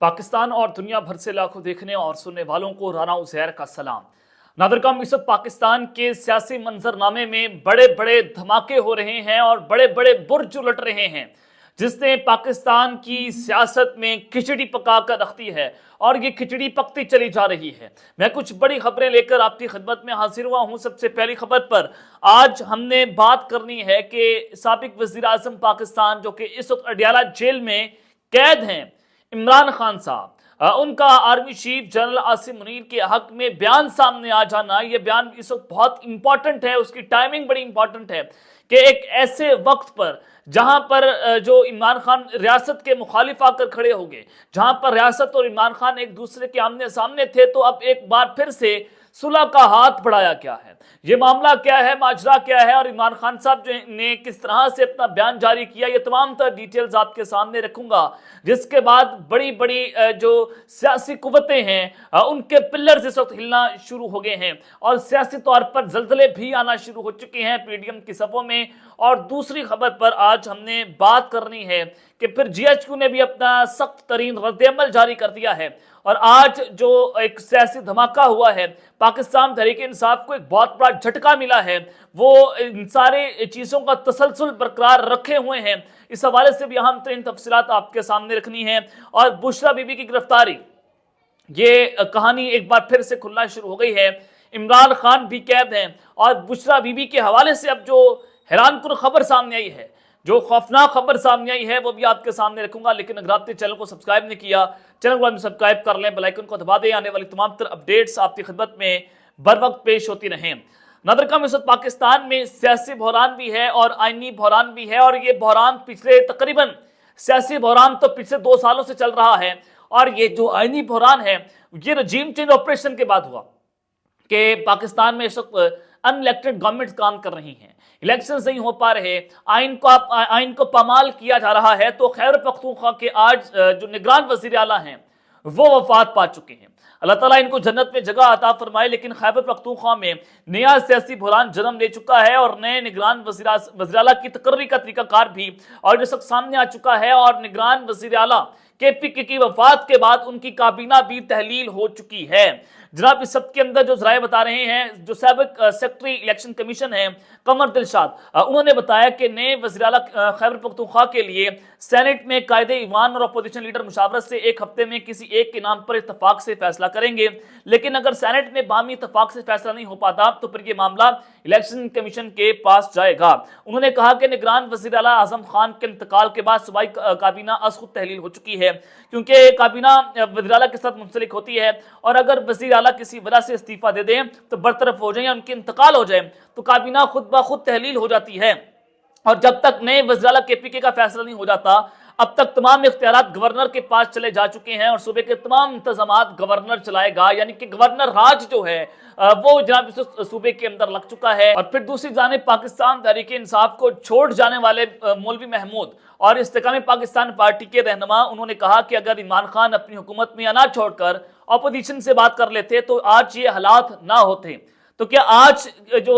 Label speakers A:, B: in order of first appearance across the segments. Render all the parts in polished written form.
A: पाकिस्तान और दुनिया भर से लाखों देखने और सुनने वालों को राना उज़ैर का सलाम। नादरकम इस वक्त पाकिस्तान के सियासी मंजरनामे में बड़े बड़े धमाके हो रहे हैं और बड़े बड़े बुर्ज उलट रहे हैं, जिसने पाकिस्तान की सियासत में खिचड़ी पका कर रखती है और ये खिचड़ी पकती चली जा रही है। मैं कुछ बड़ी खबरें लेकर आपकी खिदमत में हाजिर हुआ हूं। सबसे पहली खबर पर आज हमने बात करनी है कि साबिक वज़ीर आज़म पाकिस्तान जो कि इस वक्त अडियाला जेल में कैद हैं, इमरान खान साहब, उनका army chief general Asim Munir के हक में बयान सामने आ जाना, यह बयान इस वक्त बहुत इंपॉर्टेंट है। उसकी टाइमिंग बड़ी इंपॉर्टेंट है कि एक ऐसे वक्त पर जहां पर जो इमरान खान रियासत के मुखालिफ आकर खड़े हो गए, जहां पर रियासत और इमरान खान एक दूसरे के आमने सामने थे, तो अब एक बार फिर से सुलह का हाथ बढ़ाया क्या है, ये मामला क्या है, माजरा क्या है और इमरान खान साहब ने किस तरह से अपना बयान जारी किया, ये तमाम तर डिटेल्स आपके सामने रखूंगा। जिसके बाद बड़ी बड़ी जो सियासी कुव्वतें हैं उनके पिलर्स इस वक्त हिलना शुरू हो गए हैं और सियासी तौर पर जल्जले भी आना शुरू हो चुके हैं पीडीएम की सफों में। और दूसरी खबर पर आज हमने बात करनी है कि फिर जीएचक्यू ने भी अपना सख्त तरीन रद्द-ए-अमल जारी कर दिया है और आज जो एक सियासी धमाका हुआ है, पाकिस्तान तहरीक-ए-इंसाफ को एक बहुत बड़ा झटका मिला है। वो इन सारे चीज़ों का तसलसल बरकरार रखे हुए हैं। इस हवाले से भी अहम तरीन तफसीलात आपके सामने रखनी है। और बुशरा बीबी की गिरफ्तारी, ये कहानी एक बार फिर से खुलना शुरू हो गई है। इमरान खान भी कैद हैं और बुशरा बीबी के हवाले से अब जो हैरानकुन खबर सामने आई है, जो खौफनाक खबर सामने आई है, वो भी आपके सामने रखूंगा। लेकिन अगर आपने चैनल को सब्सक्राइब नहीं किया, चैनल को सब्सक्राइब कर लें, बेल आइकन को दबा दें, आने वाली तमाम तरह अपडेट्स आपकी खिदमत में बर वक्त पेश होती रहें। नादरकम इस वक्त पाकिस्तान में सियासी बहरान भी है और आईनी बहरान भी है और ये बहरान पिछले तकरीबन सियासी बहरान तो पिछले 2 सालों से चल रहा है और ये जो आईनी बहरान है ये रजीम चेंज ऑपरेशन के बाद हुआ कि पाकिस्तान में इस वक्त अनइलेक्टेड गवर्नमेंट काम कर रही हैं, इलेक्शन नहीं हो पा रहे, आइन को पामाल किया जा रहा है। तो खैबर पख्तूनख्वा के आज जो निगरान वज़ीर आला हैं वो वफात पा चुके हैं। अल्लाह ताला इनको जन्नत में जगह अता फरमाए। लेकिन खैबर पख्तूनख्वा में नया सियासी बहरान जन्म ले चुका है और नए निगरान वज़ीर आला की तकर्री का तरीकाकार भी और जो सामने आ चुका है। और निगरान वज़ीर आला KPK की वफात के बाद उनकी काबीना भी तहलील हो चुकी है। जनाब इस सब के अंदर जो जराए बता रहे हैं, जो साबिक सेक्रेटरी इलेक्शन कमीशन है कमर दिलशाद, उन्होंने बताया कि नए वज़ीर आला खैबर पख्तूनख्वा के लिए सेनेट में कायदे ईवान और अपोजिशन लीडर मुशावरत से 1 हफ्ते में किसी एक के नाम पर इत्तफाक से फैसला करेंगे। लेकिन अगर सेनेट में बामी इत्तफाक से फैसला नहीं हो पाता तो फिर ये मामला इलेक्शन कमीशन के पास जाएगा। उन्होंने कहा कि निगरान वज़ीर आला आज़म खान के इंतकाल के बाद सूबाई काबीना अज खुद तहलील हो चुकी है, क्योंकि काबीना वज़ीर आला के साथ मुंसलिक होती है और अगर वज़ीर आला किसी वजह से इस्तीफा दे दें तो बरतरफ हो जाए या उनके इंतकाल हो जाए तो काबीना खुद ब खुद तहलील हो जाती है। और जब तक नए वज़ीर आला KPK का फैसला नहीं हो जाता, अब तक तमाम इख्तियारात गवर्नर के पास चले जा चुके हैं और सूबे के तमाम इंतजामात गवर्नर चलाएगा, यानी कि गवर्नर राज जो है वो जनाब इस सूबे के अंदर लग चुका है। और फिर दूसरी जानिब पाकिस्तान तहरीक-ए-इंसाफ को छोड़ जाने वाले मौलवी महमूद और इस्तेकाम पाकिस्तान पार्टी के रहनुमा, उन्होंने कहा कि अगर इमरान खान अपनी हुकूमत में ना छोड़कर अपोजिशन से बात कर लेते तो आज ये हालात ना होते। तो क्या आज जो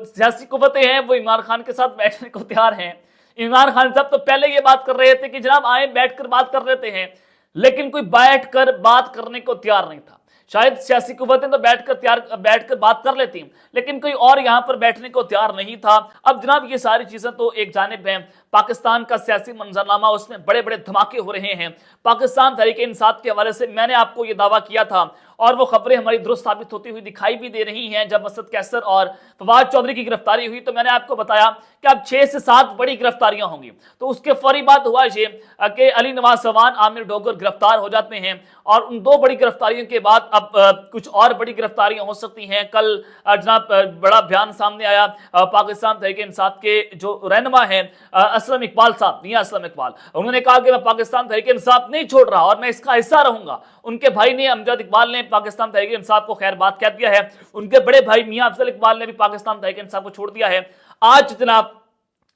A: सियासी कुव्वतें हैं वो इमरान खान के साथ बैठने को तैयार हैं? इमरान खान साहब तो पहले ये बात कर रहे थे कि जनाब आए बैठकर बात कर लेते हैं, लेकिन कोई बैठकर बात करने को तैयार नहीं था। शायद सियासी कुव्वतें तो बैठकर बात कर लेती, लेकिन कोई और यहां पर बैठने को तैयार नहीं था। अब जनाब ये सारी चीजें तो एक जानिब हैं, पाकिस्तान का सियासी मंजरनामा, उसमें बड़े बड़े धमाके हो रहे हैं। पाकिस्तान तहरीक-ए-इंसाफ के हवाले से मैंने आपको ये दावा किया था और वो खबरें हमारी दुरुस्त साबित होती हुई दिखाई भी दे रही हैं। जब असद कैसर और फवाद चौधरी की गिरफ्तारी हुई तो मैंने आपको बताया कि अब 6 से 7 बड़ी गिरफ्तारियां होंगी। तो उसके फौरी बाद हुआ ये कि अली नवाज सवान, आमिर डोगर गिरफ्तार हो जाते हैं और उन 2 बड़ी गिरफ्तारियों के बाद अब कुछ और बड़ी गिरफ्तारियां हो सकती हैं। कल जनाब बड़ा बयान सामने आया पाकिस्तान तहरीक-ए-इंसाफ के जो रहनुमा हैं असलम इकबाल साहब, मियां असलम इकबाल, उन्होंने कहा कि मैं पाकिस्तान तहरीक-ए-इंसाफ नहीं छोड़ रहा और मैं इसका हिस्सा रहूंगा। उनके भाई ने अमजद इकबाल ने पाकिस्तान तहरीक-ए-इंसाफ को खैर बात कह दिया है, उनके बड़े भाई मियां अफजल इकबाल ने भी पाकिस्तान तहरीक-ए-इंसाफ को छोड़ दिया है। आज जनाब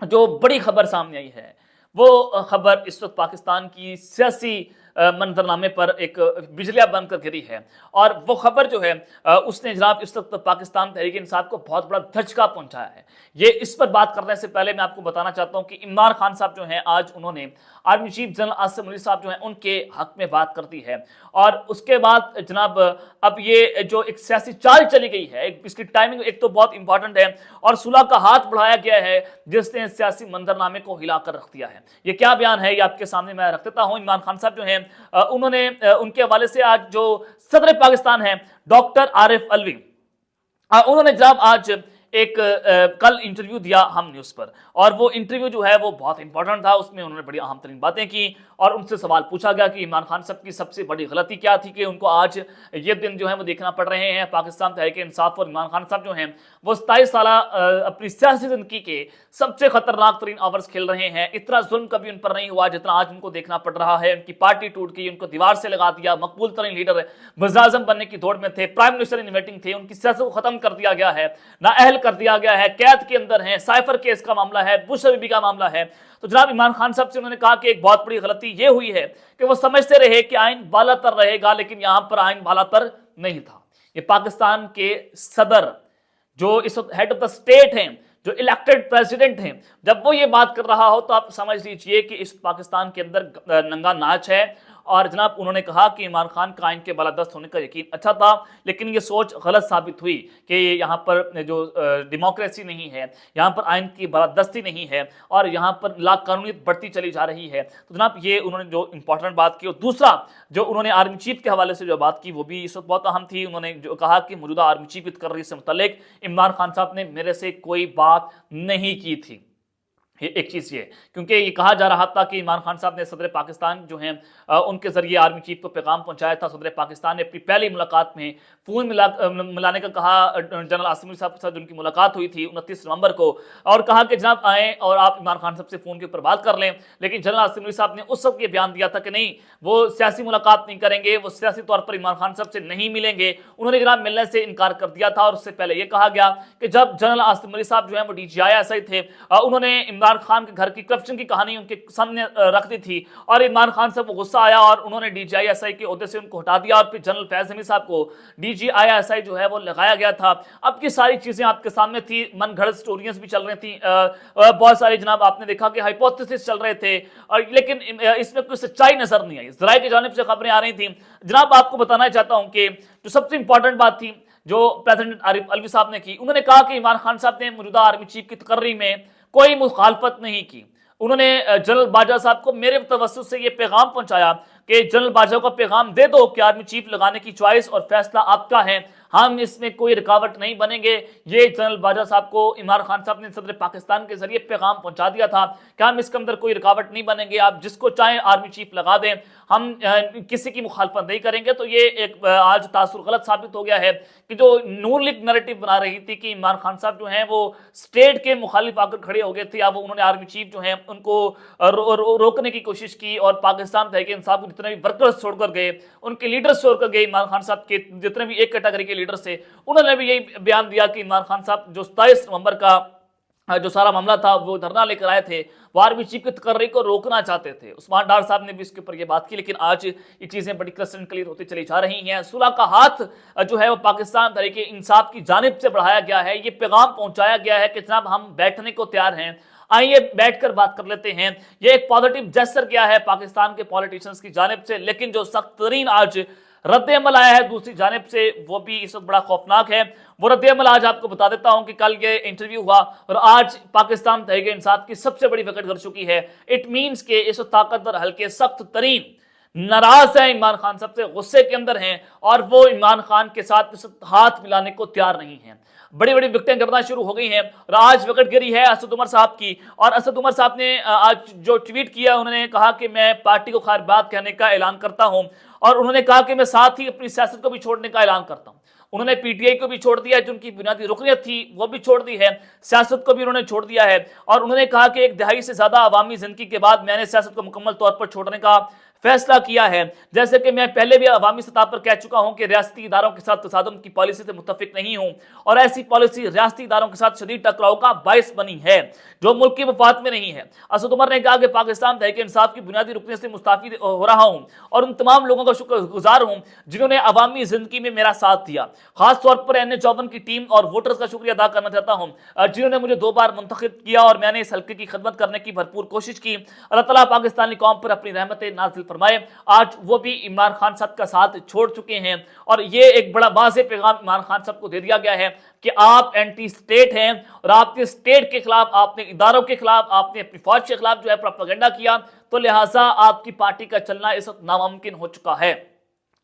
A: जो बड़ी खबर सामने आई है वो खबर इस वक्त पाकिस्तान की सियासी मंजरनामे पर एक बिजलियां बनकर गिरी है। और वो खबर जो है उसने जनाब इस वक्त पाकिस्तान तहरीक इंसाफ को बहुत बड़ा धचका पहुंचाया है। ये इस पर बात करने से पहले मैं आपको बताना चाहता हूं कि इमरान खान साहब जो हैं आज उन्होंने army chief general Asim Munir साहब जो हैं उनके हक में बात कर दी है। और उसके बाद जनाब अब ये जो एक सियासी चाल चली गई है, इसकी टाइमिंग एक तो बहुत इंपॉर्टेंट है और सुलह का हाथ बढ़ाया गया है जिसने सियासी मंजरनामे को हिलाकर रख दिया है। ये क्या बयान है ये आपके सामने मैं रख देता हूं। इमरान खान साहब जो हैं उन्होंने उनके हवाले से आज जो सदर पाकिस्तान है डॉक्टर आरिफ अलवी, उन्होंने जनाब आज एक कल इंटरव्यू दिया हम न्यूज़ पर, और वो इंटरव्यू जो है वो बहुत इंपॉर्टेंट था। उसमें उन्होंने बड़ी अहम तरीन बातें की और उनसे सवाल पूछा गया कि इमरान खान साहब की सबसे बड़ी गलती क्या थी कि उनको आज ये दिन जो है वो देखना पड़ रहे हैं। पाकिस्तान तहरीक इंसाफ और इमरान खान साहब जो हैं वो 27 साल अपनी सियासी जिंदगी के सबसे खतरनाक तरीन ओवर्स खेल रहे हैं। इतना जुल्म कभी उन पर नहीं हुआ जितना आज उनको देखना पड़ रहा है। उनकी पार्टी टूट गई, उनको दीवार से लगा दिया, मकबूल तरीन लीडर वज़ीर-ए-आज़म बनने की दौड़ में थे, प्राइम मिनिस्टर इन वेटिंग थे, उनकी सियासत को खत्म कर दिया गया है, नाअहल कर दिया गया है, कैद के अंदर है, साइफर केस का मामला है, बुश बीबी का मामला है। तो जनाब इमरान खान साहब से उन्होंने कहा कि एक बहुत बड़ी गलती ये हुई है कि वो समझते रहे कि आइन बालातर रहेगा, लेकिन यहां पर आइन बालातर नहीं था। ये पाकिस्तान के सदर जो इस वक्त हेड ऑफ द स्टेट हैं, जो इलेक्टेड प्रेसिडेंट हैं, जब वो ये बात कर रहा हो तो आप समझ लीजिए कि इस पाकिस्तान के अंदर नंगा नाच है। और जनाब उन्होंने कहा कि इमरान खान का आइन के बालादस्त होने का यकीन अच्छा था, लेकिन ये सोच गलत साबित हुई कि यहाँ पर जो डेमोक्रेसी नहीं है, यहाँ पर आइन की बालादस्ती नहीं है और यहाँ पर लाकानूनियत बढ़ती चली जा रही है। तो जनाब ये उन्होंने जो इंपॉर्टेंट बात की। और दूसरा जो उन्होंने आर्मी चीफ के हवाले से जो बात की वो भी इस वक्त बहुत अहम थी। उन्होंने जो कहा कि मौजूदा आर्मी चीफ की तकर्री से मुतल्लिक इमरान खान साहब ने मेरे से कोई बात नहीं की थी। एक चीज़ ये, क्योंकि ये कहा जा रहा था कि इमरान खान साहब ने सदर पाकिस्तान जो हैं उनके ज़रिए आर्मी चीफ को पैगाम पहुंचाया था। सदर पाकिस्तान ने अपनी पहली मुलाकात में फ़ोन मिलाने का कहा जनरल आसिम मुनीर साहब के साथ, उनकी मुलाकात हुई थी 29 नवंबर को, और कहा कि जनाब आएँ और आप इमरान खान साहब से फ़ोन के ऊपर बात कर लें। लेकिन जनरल आसिम मुनीर साहब ने उस वक्त ये बयान दिया था कि नहीं, वो सियासी मुलाकात नहीं करेंगे, वो सियासी तौर पर इमरान खान साहब से नहीं मिलेंगे। उन्होंने जनाब मिलने से इनकार कर दिया था। और उससे पहले ये कहा गया कि जब जनरल आसिम मुनीर साहब जो है वो DGI थे, उन्होंने इमरान खान के घर की करप्शन की कहानी उनके सामने रख दी थी और इमरान खान साहब को गुस्सा आया और उन्होंने DGI के ओहदे से उनको हटा दिया और फिर जनरल फैज हमीद साहब को DGI जो है वो लगाया गया था। अब की सारी चीजें आपके सामने थी, मन घड़त स्टोरीज भी चल रही थी, बहुत सारी जनाब आपने देखा कि हाइपोथेसिस चल रहे थे, और लेकिन इसमें कोई सच्चाई नजर नहीं आई। ज़राए की जानिब से खबरें आ रही थी। जनाब आपको बताना चाहता हूं कि जो सबसे इंपॉर्टेंट बात थी जो प्रेसिडेंट आरिफ अलवी साहब ने की, उन्होंने कहा कि इमरान खान साहब ने मौजूदा आर्मी चीफ की तकर्री में कोई मुखालफत नहीं की। उन्होंने जनरल बाजवा साहब को मेरे तवस्सुत से ये पैगाम पहुंचाया कि जनरल बाजवा को पैगाम दे दो कि आर्मी चीफ लगाने की चॉइस और फैसला आपका है, हम इसमें कोई रुकावट नहीं बनेंगे। ये जनरल बाजवा साहब को इमरान खान साहब ने सदर पाकिस्तान के जरिए पैगाम पहुंचा दिया था कि हम इसके अंदर कोई रुकावट नहीं बनेंगे, आप जिसको चाहें आर्मी चीफ लगा दें, हम किसी की मुखालफत नहीं करेंगे। तो ये एक आज तासुर गलत साबित हो गया है कि जो नून लीग नैरेटिव बना रही थी कि इमरान खान साहब जो हैं वो स्टेट के मुखालिफ आकर खड़े हो गए थे, या वो उन्होंने आर्मी चीफ जो हैं उनको रोकने की कोशिश की और पाकिस्तान तहरीक इंसाफ के जितने भी वर्कर्स छोड़कर गए, उनके लीडर्स छोड़कर गए, इमरान खान साहब के जितने भी एक कैटेगरी के लीडर थे, उन्होंने भी यही बयान दिया कि इमरान खान साहब जो 27 नवंबर का जो सारा मामला था वो धरना लेकर आए थे, वो आर्मी चीफ की तकर्री को रोकना चाहते थे। उस्मान डार साहब ने भी इसके ऊपर ये बात की। लेकिन आज ये चीजें बड़ी क्लियर क्लियर होती चली जा रही हैं। सुलह का हाथ जो है वो पाकिस्तान तहरीक इंसाफ की जानिब से बढ़ाया गया है। ये पैगाम पहुंचाया गया है कि जनाब हम बैठने को तैयार हैं, आइए बैठकर बात कर लेते हैं। ये एक पॉजिटिव जेस्चर किया है पाकिस्तान के पॉलिटिशियंस की जानिब से। लेकिन जो सख्त तरीन आज रद्द अमल आया है दूसरी जानिब से, वो भी इस वक्त बड़ा खौफनाक है। वो रद्द अमल आज आपको बता देता हूं कि कल ये इंटरव्यू हुआ और आज पाकिस्तान तहरीक इंसाफ की सबसे बड़ी विकेट गिर चुकी है। इट मीन्स के इस ताकतवर हल्के सख्त तरीन नाराज है इमरान खान सबसे, गुस्से के अंदर हैं और वो इमरान खान के साथ हाथ मिलाने को तैयार नहीं है। बड़ी बड़ी विकेटें गिरना शुरू हो गई हैं और आज विकेट गिरी है असद उमर साहब की। और असद उमर साहब ने आज जो ट्वीट किया, उन्होंने कहा कि मैं पार्टी को खैर बात कहने का ऐलान करता हूं और उन्होंने कहा कि मैं साथ ही अपनी सियासत को भी छोड़ने का ऐलान करता हूं। उन्होंने PTI को भी छोड़ दिया है, जो उनकी बुनियादी रुकनियत थी वो भी छोड़ दी है, सियासत को भी उन्होंने छोड़ दिया है। और उन्होंने कहा कि एक दहाई से ज्यादा अवामी जिंदगी के बाद मैंने सियासत को मुकम्मल तौर पर छोड़ने का फैसला किया है। जैसे कि मैं पहले भी अवामी सतह पर कह चुका हूं कि रियासती इदारों के साथ तसादुम की पॉलिसी से मुत्तफिक नहीं हूं, और ऐसी पॉलिसी रियासती इदारों के साथ शदीद टकराव का बायस बनी है जो मुल्क की मफाद में नहीं है। असद उमर ने कहा कि पाकिस्तान तहरीक इंसाफ की बुनियादी रुकने से मुस्ताफी हो रहा हूं और उन तमाम लोगों का शुक्रगुजार हूं जिन्होंने अवामी जिंदगी में मेरा साथ दिया। खास तौर पर NH54 की टीम और वोटर्स का शुक्रिया अदा करना चाहता हूं जिन्होंने मुझे 2 बार मुंतखब किया और मैंने इस हल्के की खिदमत करने की भरपूर कोशिश की। अल्लाह ताला पाकिस्तानी कौम पर अपनी रहमतें नाज़िल फरमाए। आज वो भी इमरान खान साहब का साथ छोड़ चुके हैं और ये एक बड़ा वाज़ेह पैगाम इमरान खान साहब को दे दिया गया है कि आप एंटी स्टेट हैं और आपके स्टेट के खिलाफ, आपने इदारों के खिलाफ, आपने अपनी फौज के खिलाफ जो है प्रोपेगेंडा किया, तो लिहाजा आपकी पार्टी का चलना इस वक्त नामुमकिन हो चुका है।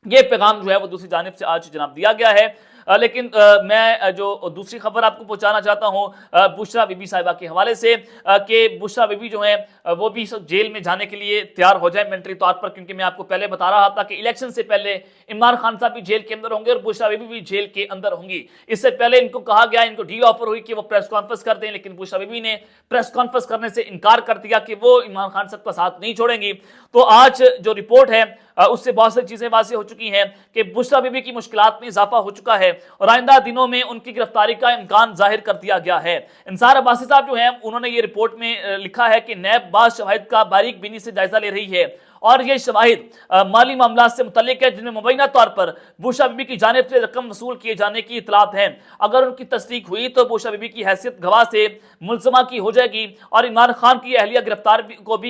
A: ये पैगाम जो है वो दूसरी जानिब से आज जनाब दिया गया है। लेकिन मैं जो दूसरी खबर आपको पहुंचाना चाहता हूं बुशरा बीबी साहिबा के हवाले से कि बुशरा बीबी जो है वो भी जेल में जाने के लिए तैयार हो जाए मिलिट्री तौर पर, क्योंकि मैं आपको पहले बता रहा था कि इलेक्शन से पहले इमरान खान साहब भी जेल के अंदर होंगे और बुशरा बीबी भी जेल के अंदर होंगी। इससे पहले इनको कहा गया, इनको डील ऑफर हुई कि वो प्रेस कॉन्फ्रेंस कर दें, लेकिन बुशरा बीबी ने प्रेस कॉन्फ्रेंस करने से इनकार कर दिया कि वो इमरान खान साहब का साथ नहीं छोड़ेंगी। तो आज जो रिपोर्ट है उससे बहुत सारी चीजें वाज़ेह हो चुकी हैं कि बुशरा बीबी की मुश्किलात में इजाफा हो चुका है और आइंदा दिनों में उनकी गिरफ्तारी का इम्कान जाहिर कर दिया गया है। इंसार अब्बासी साहब जो हैं उन्होंने ये रिपोर्ट में लिखा है कि नैब बाज़ शवाहिद का बारीक बीनी से जायजा ले रही है और ये शवाहिद माली मामला से मुतल्लिक है जिनमें मुबैना तौर पर बुशरा बीबी की जानिब से रकम वसूल किए जाने की इतलात है। अगर उनकी तस्दीक हुई तो बुशरा बीबी की हैसियत गवाह से मुलजमा की हो जाएगी और इमरान खान की अहलिया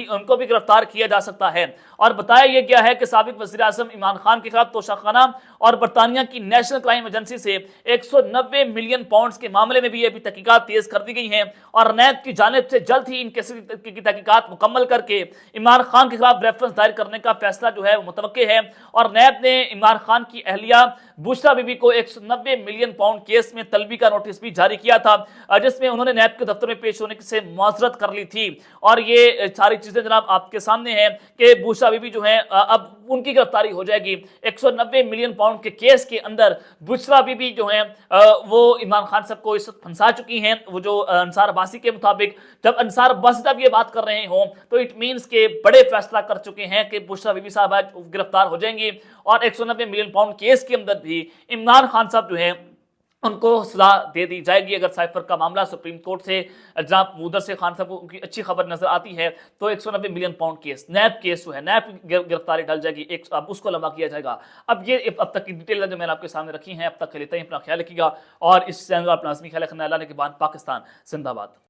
A: उनको भी गिरफ्तार किया जा सकता है। और बताया यह गया है कि साबिक वज़ीर आज़म इमरान खान के खिलाफ तोशाखाना और बरतानिया की नेशनल क्राइम एजेंसी से 190 मिलियन पाउंड्स के मामले में भी अभी तहकीकात तेज कर दी गई हैं और नैब की जानिब से जल्द ही इन केसेस की तहकीकात मुकम्मल करके इमरान खान के खिलाफ रेफरेंस दायर करने का फैसला जो है वो मुतवक्के है। और नैब ने इमरान खान की अहलिया बुशरा बीबी को 190 मिलियन पाउंड केस में तलबी का नोटिस भी जारी किया था जिसमें उन्होंने नैब के दफ्तर में पेश होने से मुआज़रत कर ली थी। और ये सारी चीजें जनाब आपके सामने हैं कि बुशरा बीबी जो है अब उनकी गिरफ्तारी हो जाएगी। 190 मिलियन पाउंड के केस के अंदर बुशरा बीबी जो है वो इमरान खान साहब को इस वक्त फंसा चुकी हैं। वो जो अंसार अब्बासी के मुताबिक, जब अंसार अब्बासी साहब ये बात कर रहे हों तो इट मीन्स के बड़े फैसला कर चुके हैं कि बुशरा बीबी साहब आज गिरफ्तार हो जाएंगी और 190 मिलियन पाउंड केस के अंदर भी इमरान खान साहब जो है उनको सजा दे दी जाएगी। अगर साइफर का मामला सुप्रीम कोर्ट से जनाब उधर से खान साहब को उनकी अच्छी खबर नजर आती है तो 190 मिलियन पाउंड केस, नैब केस जो है, नैब गिरफ्तारी डल जाएगी, अब उसको लंबा किया जाएगा। अब ये अब तक की डिटेल जो मैंने आपके सामने रखी है, अब तक के लिए अपना ख्याल रखिएगा और इस चैनल पर लाजमी ख्याल रखना। अल्लाह ने के बाद पाकिस्तान जिंदाबाद।